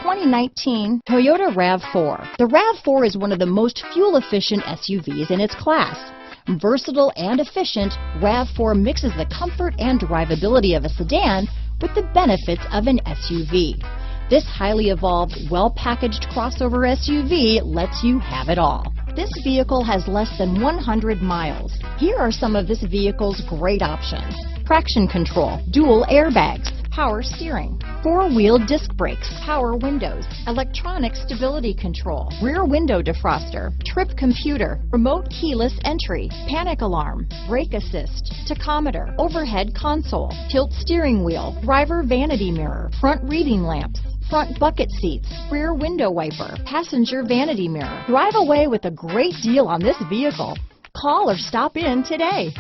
2019 Toyota RAV4. The RAV4 is one of the most fuel-efficient SUVs in its class. Versatile and efficient, RAV4 mixes the comfort and drivability of a sedan with the benefits of an SUV. This highly evolved, well-packaged crossover SUV lets you have it all. This vehicle has less than 100 miles. Here are some of this vehicle's great options: traction control, dual airbags, power steering, four-wheel disc brakes, power windows, electronic stability control, rear window defroster, trip computer, remote keyless entry, panic alarm, brake assist, tachometer, overhead console, tilt steering wheel, driver vanity mirror, front reading lamps, front bucket seats, rear window wiper, passenger vanity mirror. Drive away with a great deal on this vehicle. Call or stop in today.